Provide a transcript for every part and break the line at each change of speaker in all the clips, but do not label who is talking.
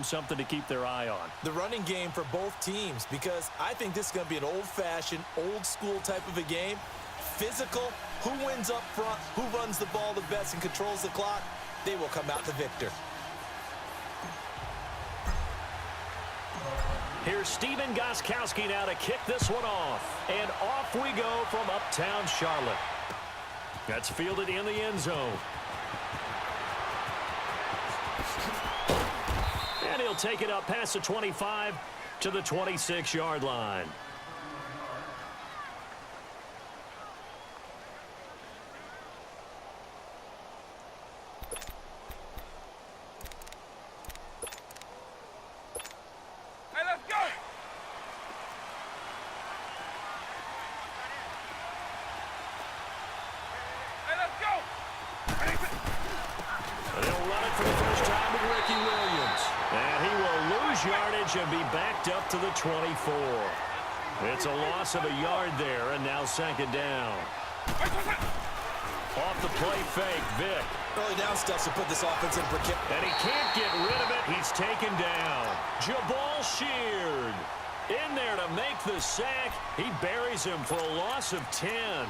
Something to keep their eye on.
The running game for both teams, because I think this is going to be an old-fashioned, old-school type of a game. Physical, who wins up front, who runs the ball the best and controls the clock, they will come out the victor.
Here's Steven Gostkowski now to kick this one off. And off we go from uptown Charlotte. That's fielded in the end zone. And he'll take it up past the 25 to the 26-yard line.
Hey, let's go! Hey, let's go!
They'll run it for the first time with Ricky Williams. And he will lose yardage and be backed up to the 24. It's a loss of a yard there, and now second down. Off the play fake, Vic.
Early down steps to put this offense in for kick.
And he can't get rid of it. He's taken down. Jabal Sheard in there to make the sack. He buries him for a loss of 10.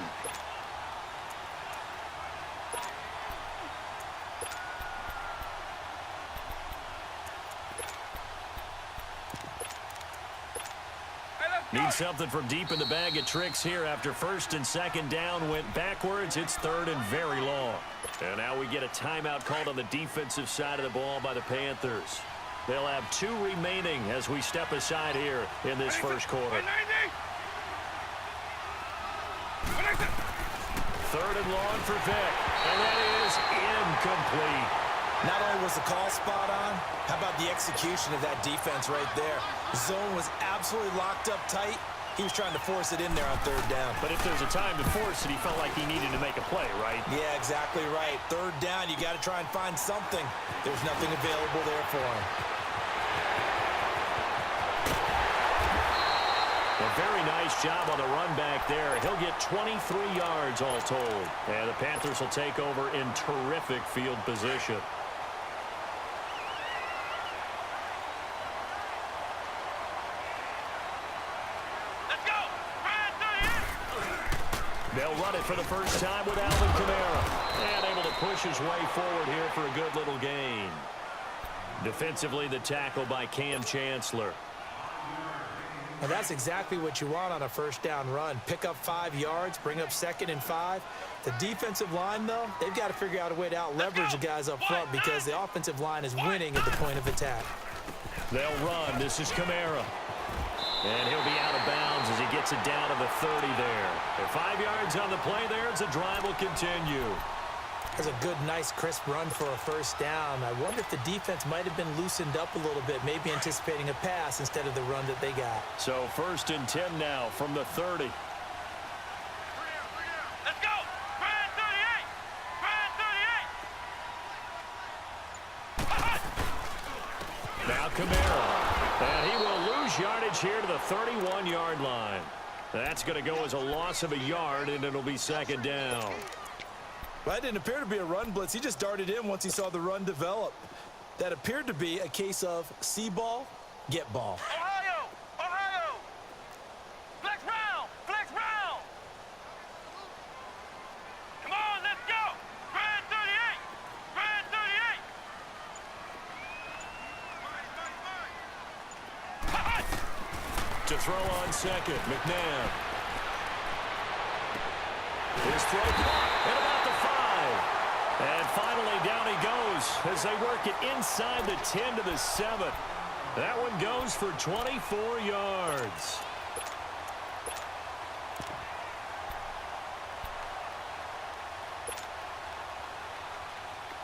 Need something from deep in the bag of tricks here after first and second down went backwards. It's third and very long. And now we get a timeout called on the defensive side of the ball by the Panthers. They'll have 2 remaining as we step aside here in this first quarter. Third and long for Vic. And that is incomplete.
Not only was the call spot on, how about the execution of that defense right there? Zone was absolutely locked up tight. He was trying to force it in there on third down.
But if there's a time to force it, he felt like he needed to make a play, right?
Yeah, exactly right. Third down, you got to try and find something. There's nothing available there for him.
A very nice job on the run back there. He'll get 23 yards all told. And the Panthers will take over in terrific field position. They'll run it for the first time with Alvin Kamara. And able to push his way forward here for a good little gain. Defensively, the tackle by Cam Chancellor.
And that's exactly what you want on a first down run. Pick up 5 yards, bring up 2nd and 5. The defensive line, though, they've got to figure out a way to out-leverage the guys up front because the offensive line is winning at the point of attack.
They'll run. This is Kamara. And he'll be out of bounds as he gets it down to the 30 there. And 5 yards on the play there as the drive will continue.
That's a good, nice, crisp run for a first down. I wonder if the defense might have been loosened up a little bit, maybe anticipating a pass instead of the run that they got.
So first and 10 now from the 30.
Let's go! Brand 38! Brand 38!
Now Kamara. And he will lose yardage here to the 31-yard line. That's going to go as a loss of a yard, and it'll be second down.
Well, that didn't appear to be a run blitz. He just darted in once he saw the run develop. That appeared to be a case of see ball, get ball.
Ohio! Ohio! Flex round! Flex round! Come on, let's go! Brand 38! Brand 38!
To throw on second, McNabb. His throw caught at about the 5. And finally down he goes as they work it inside the 10 to the 7. That one goes for 24 yards.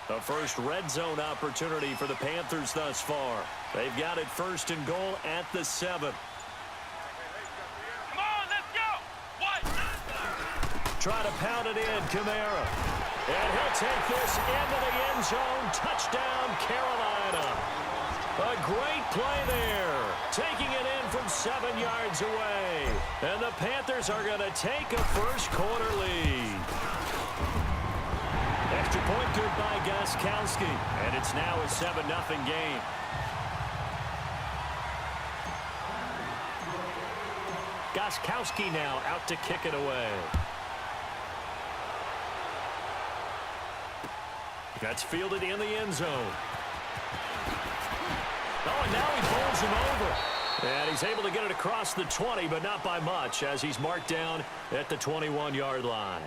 A first red zone opportunity for the Panthers thus far. They've got it first and goal at the 7.
Come on, let's go! What?
Try to pound it in, Kamara. And he'll take this into the end zone. Touchdown, Carolina. A great play there. Taking it in from 7 yards away. And the Panthers are going to take a first quarter lead. Extra point good by Gostkowski. And it's now a 7-0 game. Gostkowski now out to kick it away. That's fielded in the end zone. Oh, and now he bowls him over. And he's able to get it across the 20, but not by much, as he's marked down at the 21-yard line.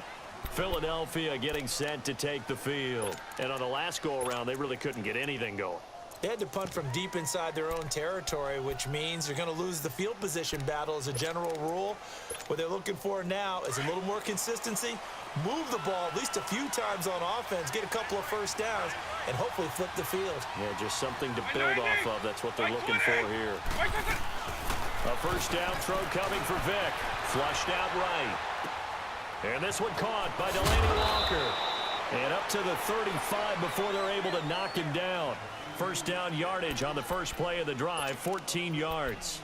Philadelphia getting set to take the field. And on the last go-around, they really couldn't get anything going.
They had to punt from deep inside their own territory, which means they're going to lose the field position battle as a general rule. What they're looking for now is a little more consistency, move the ball at least a few times on offense, get a couple of first downs, and hopefully flip the field.
Yeah, just something to build off of. That's what they're looking for here. A first down throw coming for Vick. Flushed out right. And this one caught by Delaney Walker. And up to the 35 before they're able to knock him down. First down yardage on the first play of the drive, 14 yards.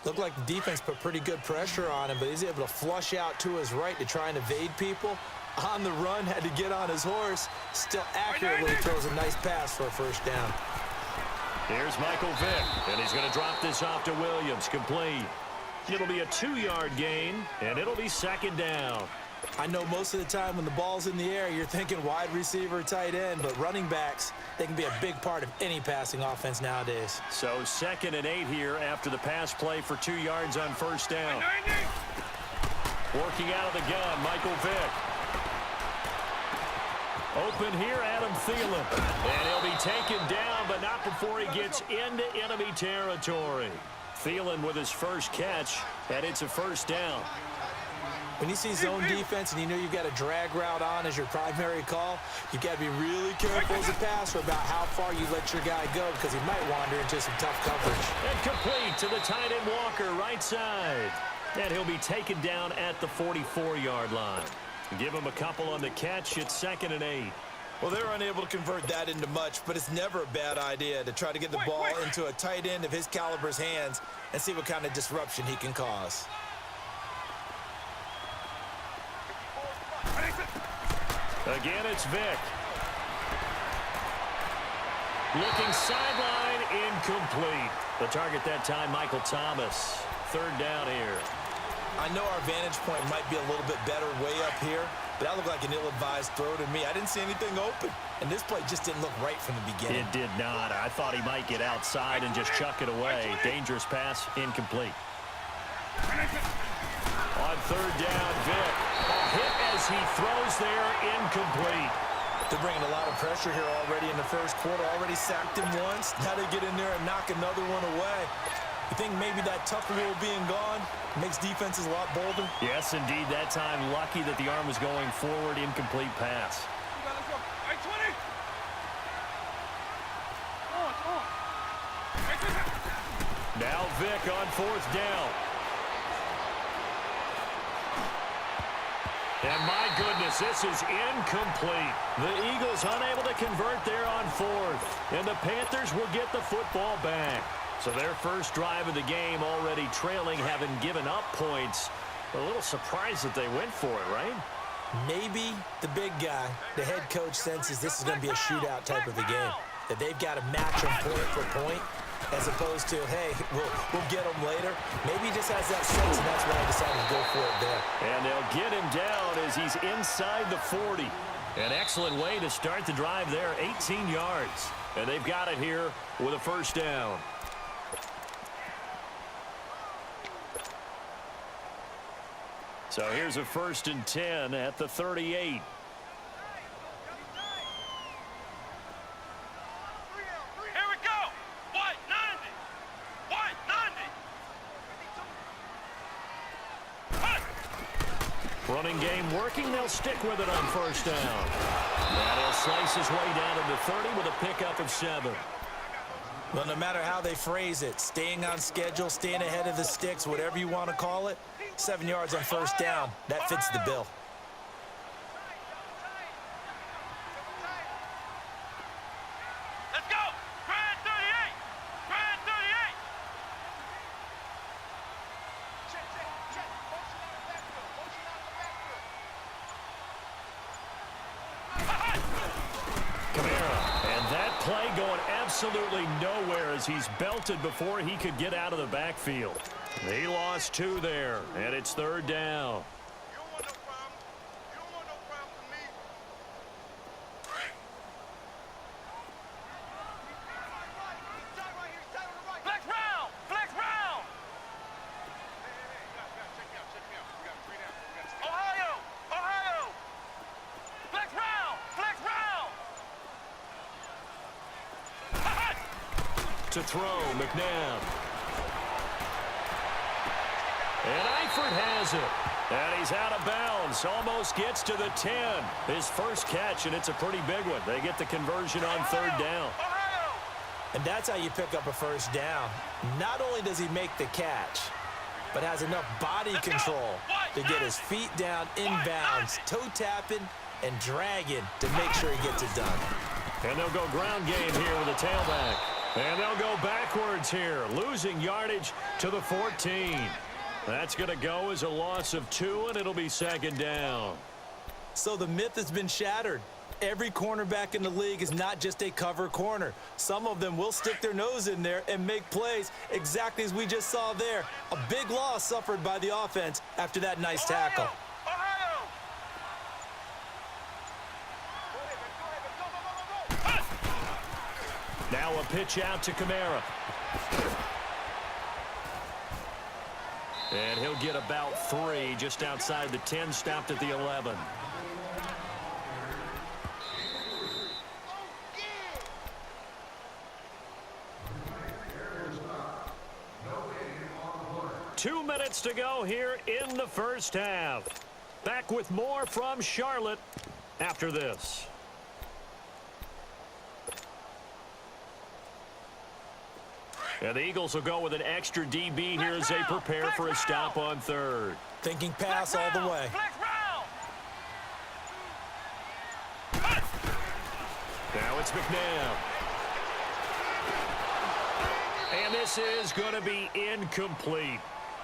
Looked like the defense put pretty good pressure on him, but he's able to flush out to his right to try and evade people. On the run, had to get on his horse. Still accurately throws a nice pass for a first down.
Here's Michael Vick, and he's going to drop this off to Williams, complete. It'll be a 2-yard gain, and it'll be second down.
I know most of the time when the ball's in the air, you're thinking wide receiver, tight end, but running backs, they can be a big part of any passing offense nowadays.
So 2nd and 8 here after the pass play for 2 yards on first down. Working out of the gun, Michael Vick. Open here, Adam Thielen. And he'll be taken down, but not before he gets into enemy territory. Thielen with his first catch, and it's a first down.
When you see zone defense and you know you've got a drag route on as your primary call, you've got to be really careful as a passer about how far you let your guy go because he might wander into some tough coverage.
And complete to the tight end Walker, right side. And he'll be taken down at the 44-yard line. Give him a couple on the catch. It's 2nd and 8.
Well, they're unable to convert that into much, but it's never a bad idea to try to get the ball into a tight end of his caliber's hands and see what kind of disruption he can cause.
Again, it's Vick. Looking sideline, incomplete. The target that time, Michael Thomas. 3rd down here.
I know our vantage point might be a little bit better way up here, but that looked like an ill-advised throw to me. I didn't see anything open, and this play just didn't look right from the beginning.
It did not. I thought he might get outside and just chuck it away. Dangerous pass, incomplete. On 3rd down, Vick. A hit as he throws there, incomplete.
They're bringing a lot of pressure here already in the first quarter. Already sacked him once. Now they get in there and knock another one away. You think maybe that tough rule being gone makes defenses a lot bolder?
Yes, indeed. That time, lucky that the arm was going forward, incomplete pass. Now Vick on 4th down. And my goodness, this is incomplete. The Eagles unable to convert there on 4th. And the Panthers will get the football back. So their first drive of the game already trailing, having given up points. A little surprised that they went for it, right?
Maybe the big guy, the head coach, senses this is going to be a shootout type of a game. That they've got to match them point for point, as opposed to, hey, we'll get them later. Maybe he just has that sense, and that's why I decided to go for it there.
And they'll get him down as he's inside the 40. An excellent way to start the drive there, 18 yards. And they've got it here with a first down. So here's a 1st and 10 at the 38.
Here we go. White 90. White 90.
Running game working. They'll stick with it on first down. And he'll slice his way down to the 30 with a pickup of 7.
Well, no matter how they phrase it, staying on schedule, staying ahead of the sticks, whatever you want to call it, 7 yards on first down, that fits the bill.
Let's go. Grand 38. Grand 38. Check. Motion out the backfield.
Camara. And that play going absolutely absolutely nowhere as he's belted before he could get out of the backfield. He lost 2 there, and it's 3rd down. To throw, McNabb. And Eifert has it. And he's out of bounds. Almost gets to the 10. His first catch, and it's a pretty big one. They get the conversion on 3rd down.
And that's how you pick up a first down. Not only does he make the catch, but has enough body control to get his feet down inbounds, toe tapping and dragging to make sure he gets it done.
And they'll go ground game here with a tailback. And they'll go backwards here, losing yardage to the 14. That's going to go as a loss of 2, and it'll be 2nd down.
So the myth has been shattered. Every cornerback in the league is not just a cover corner. Some of them will stick their nose in there and make plays exactly as we just saw there. A big loss suffered by the offense after that nice tackle.
Now a pitch out to Kamara. And he'll get about 3 just outside the 10, stopped at the 11. Two minutes to go here in the first half. Back with more from Charlotte after this. And the Eagles will go with an extra DB here as they prepare for a stop on 3rd.
Thinking pass all the way.
Now it's McNabb. And this is going to be incomplete.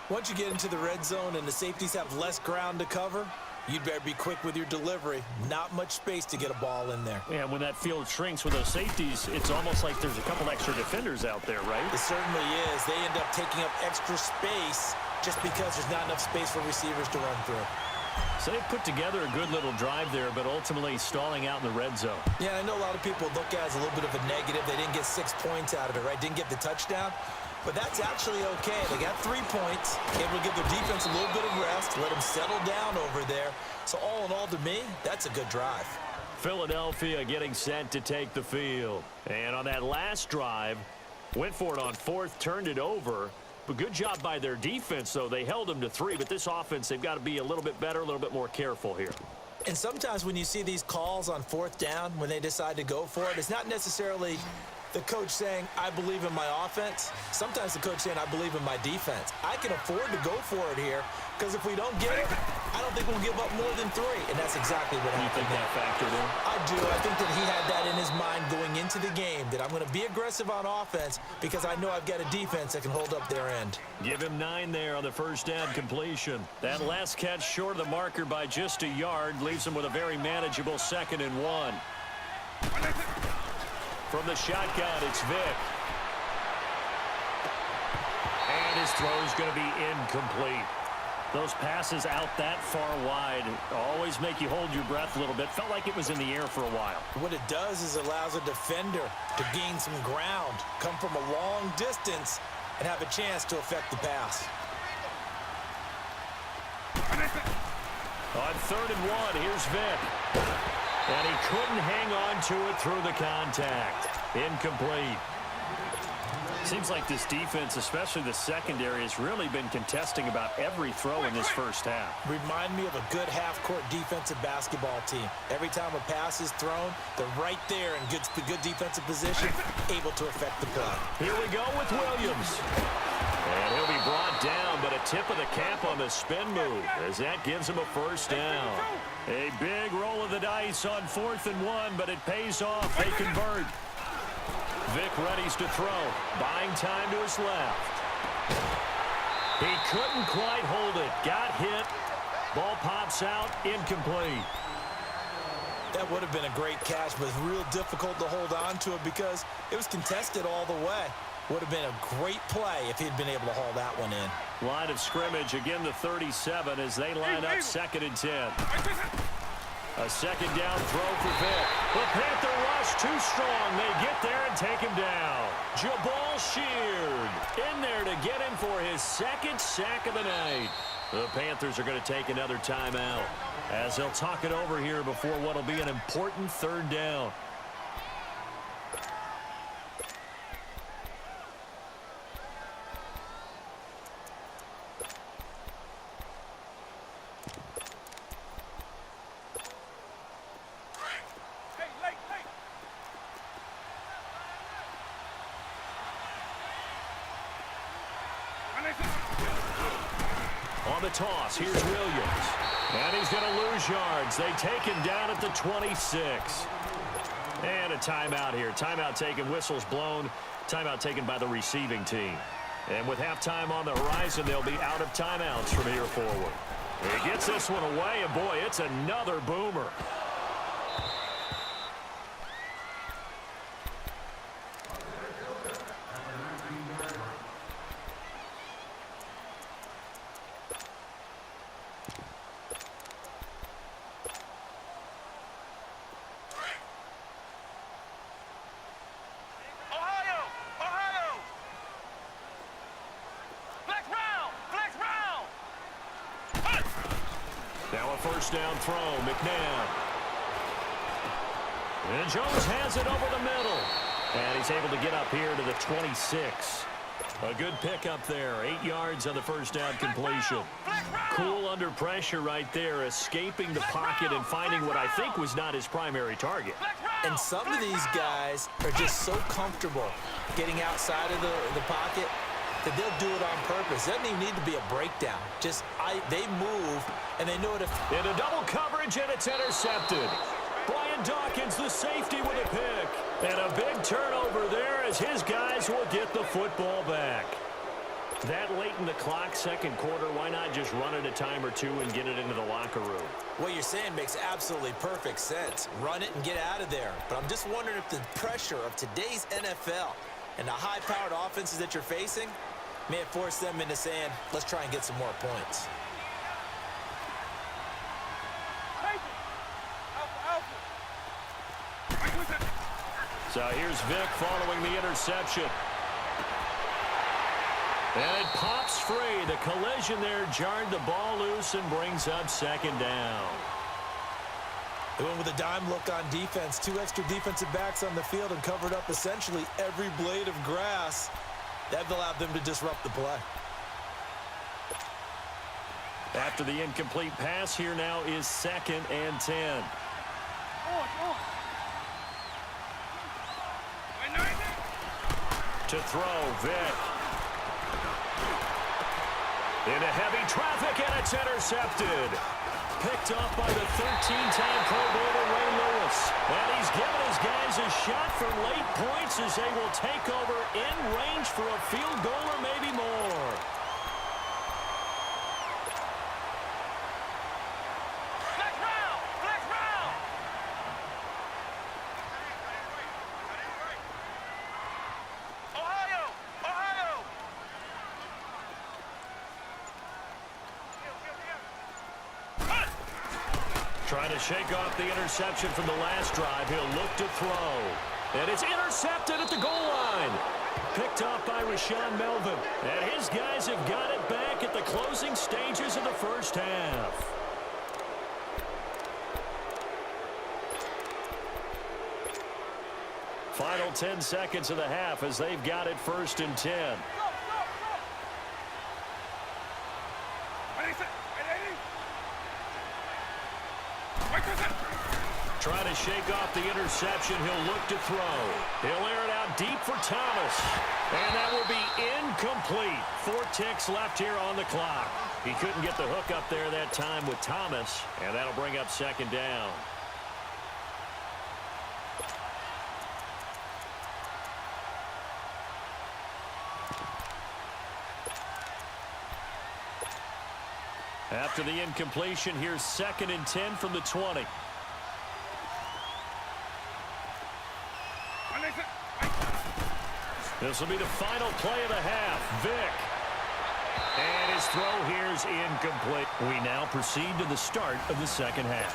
Once you get into the red zone and the safeties have less ground to cover, you'd better be quick with your delivery. Not much space to get a ball in there.
And when that field shrinks with those safeties, it's almost like there's a couple extra defenders out there, right?
It certainly is. They end up taking up extra space just because there's not enough space for receivers to run through.
So they put together a good little drive there, but ultimately stalling out in the red zone.
Yeah, I know a lot of people look at it as a little bit of a negative. They didn't get 6 points out of it, right? Didn't get the touchdown. But that's actually okay. They got 3 points, able to give their defense a little bit of rest, let them settle down over there. So all in all, to me, that's a good drive.
Philadelphia getting set to take the field. And on that last drive, went for it on 4th, turned it over. But good job by their defense, though. They held them to 3, but this offense, they've got to be a little bit better, a little bit more careful here.
And sometimes when you see these calls on 4th down, when they decide to go for it, it's not necessarily the coach saying, I believe in my offense. Sometimes the coach saying, I believe in my defense. I can afford to go for it here because if we don't get it, I don't think we'll give up more than 3. And that's exactly what happened.
You think that factored in?
I do. I think that he had that in his mind going into the game, that I'm going to be aggressive on offense because I know I've got a defense that can hold up their end. Give him 9 there on the first down completion. That last catch short of the marker by just a yard leaves him with a very manageable 2nd and 1. From the shotgun, it's Vick. And his throw's going to be incomplete. Those passes out that far wide always make you hold your breath a little bit. Felt like it was in the air for a while. What it does is allows a defender to gain some ground, come from a long distance, and have a chance to affect the pass. On 3rd and 1, here's Vick. And he couldn't hang on to it through the contact. Incomplete. Seems like this defense, especially the secondary, has really been contesting about every throw in this first half. Remind me of a good half-court defensive basketball team. Every time a pass is thrown, they're right there in good defensive position, able to affect the play. Here we go with Williams. And he'll be brought down, but a tip of the cap on the spin move as that gives him a first down. A big roll of the dice on 4th and 1, but it pays off. They convert. Vick readies to throw, buying time to his left. He couldn't quite hold it. Got hit. Ball pops out, incomplete. That would have been a great catch, but it's real difficult to hold on to it because it was contested all the way. Would have been a great play if he'd been able to haul that one in.
Line of scrimmage again to 37 as they line up 2nd and 10. A second down throw for Vick. The Panther rush too strong. They get there and take him down. Jabal Sheard in there to get him for his 2nd sack of the night. The Panthers are going to take another timeout as they'll talk it over here before what will be an important 3rd down. On the toss, here's Williams. And he's going to lose yards. They take him down at the 26. And a timeout here. Timeout taken, whistles blown. Timeout taken by the receiving team. And with halftime on the horizon, they'll be out of timeouts from here forward. He gets this one away, and boy, it's another boomer. Now a first down throw, McNabb. And Jones has it over the middle. And he's able to get up here to the 26. A good pickup there. 8 yards on the first down completion. Cool under pressure right there, escaping the pocket and finding what I think was not his primary target.
And some of these guys are just so comfortable getting outside of the pocket that they'll do it on purpose. It doesn't even need to be a breakdown. Just they move, and they know it.
Into double coverage, and it's intercepted. Brian Dawkins, the safety, with a pick. And a big turnover there as his guys will get the football back. That late in the clock, second quarter, why not just run it a time or two and get it into the locker room?
What you're saying makes absolutely perfect sense. Run it and get out of there. But I'm just wondering if the pressure of today's NFL and the high-powered offenses that you're facing may have forced them into saying, let's try and get some more points.
So here's Vick following the interception. And it pops free. The collision there jarred the ball loose and brings up second down.
They went with a dime look on defense. 2 extra defensive backs on the field and covered up essentially every blade of grass. That allowed them to disrupt the play.
After the incomplete pass, here now is 2nd and 10. To throw, Vick. Into heavy traffic, and it's intercepted. Picked up by the 13-time Pro Bowler Ray Lewis. And he's given his guys a shot for late points as they will take over in range for a field goal or maybe more. Trying to shake off the interception from the last drive. He'll look to throw. And it's intercepted at the goal line. Picked off by Rashawn Melvin. And his guys have got it back at the closing stages of the first half. Final 10 seconds of the half as they've got it 1st and 10. Trying to shake off the interception. He'll look to throw. He'll air it out deep for Thomas. And that will be incomplete. 4 ticks left here on the clock. He couldn't get the hook up there that time with Thomas. And that'll bring up second down. After the incompletion, here's 2nd and 10 from the 20. This will be the final play of the half. Vick. And his throw here's incomplete. We now proceed to the start of the second half.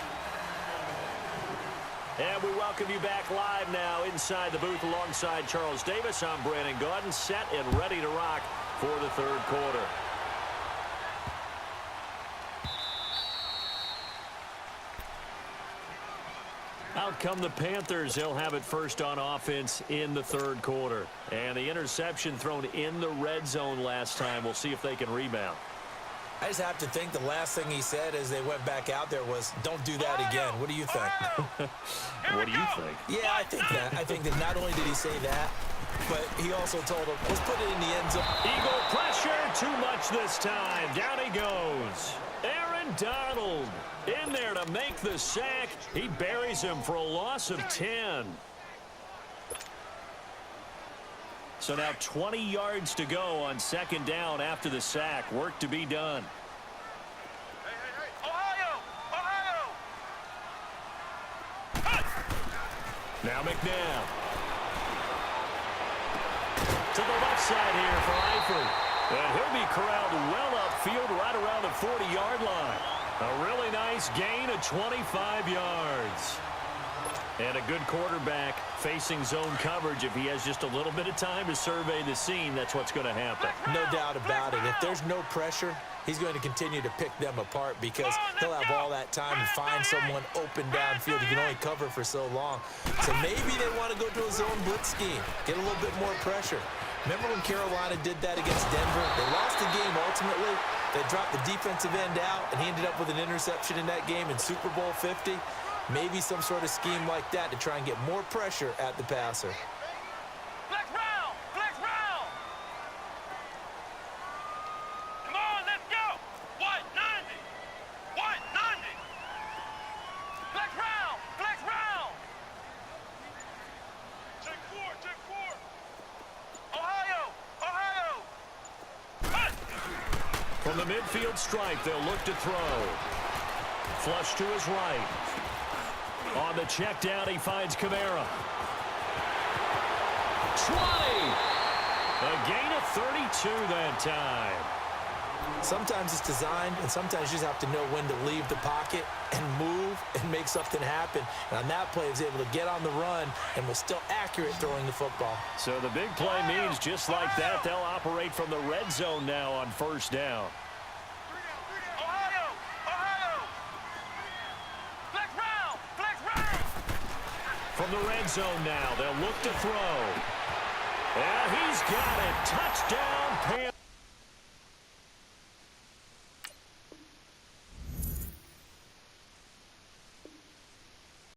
And we welcome you back live now inside the booth alongside Charles Davis. I'm Brandon Gaudin, set and ready to rock for the third quarter. Out come the Panthers. They'll have it first on offense in the third quarter. And the interception thrown in the red zone last time. We'll see if they can rebound.
I just have to think the last thing he said as they went back out there was, don't do that again. What do you think?
What do you think?
Yeah, I think that. I think that not only did he say that, but he also told him, let's put it in the end zone.
Eagle pressure, too much this time. Down he goes. Aaron Donald in there to make the sack. He buries him for a loss of 10. So now 20 yards to go on second down after the sack. Work to be done.
Hey. Ohio!
Now McNabb. To the left side here for Eifert. And he'll be corralled well upfield right around the 40-yard line. A really nice gain of 25 yards. And a good quarterback facing zone coverage. If he has just a little bit of time to survey the scene, that's what's going to happen.
No doubt about it. If there's no pressure, he's going to continue to pick them apart because he'll have all that time to find someone open downfield. He can only cover for so long. So maybe they want to go to a zone blitz scheme, get a little bit more pressure. Remember when Carolina did that against Denver? They lost the game ultimately. They dropped the defensive end out, and he ended up with an interception in that game in Super Bowl 50. Maybe some sort of scheme like that to try and get more pressure at the passer.
Flex round! Come on, let's go! 190! Flex round! Check four! Ohio!
From the midfield stripe, they'll look to throw. Flush to his right. On the check down, he finds Kamara. 20! A gain of 32 that time.
Sometimes it's designed, and sometimes you just have to know when to leave the pocket and move and make something happen. And on that play, he was able to get on the run and was still accurate throwing the football.
So the big play means just like that, they'll operate from the red zone now on first down.
Ohio! Flex round!
From the red zone now, they'll look to throw. And he's got it. Touchdown, Panthers.